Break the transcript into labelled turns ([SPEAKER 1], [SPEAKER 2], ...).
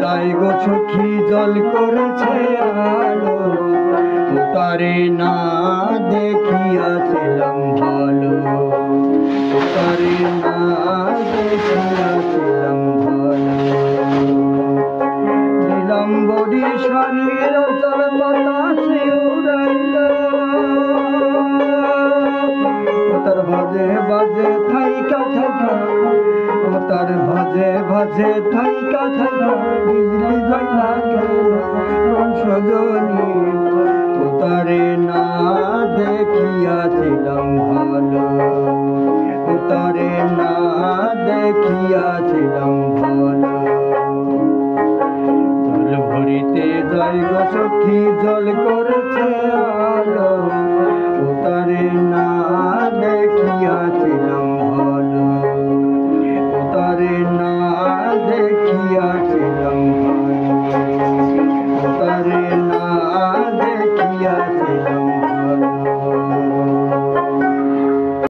[SPEAKER 1] তাই গো সখী জল করেছে আলো, তারে না দেখিয়াছিলাম ভালো, তারে না দেখিয়াছিলাম ভালো। নীলাম্বরী শাড়ির তার বাতাসে উড়াইল, তার ভাজে ভাজে থাইকা থাইকা, তার ভাজে ভাজে থাইকা থাইকা বিজলি জ্বলা গেল সজনী, তারে না দেখিয়াছিলাম ভালো, তারে না দেখিয়াছিলাম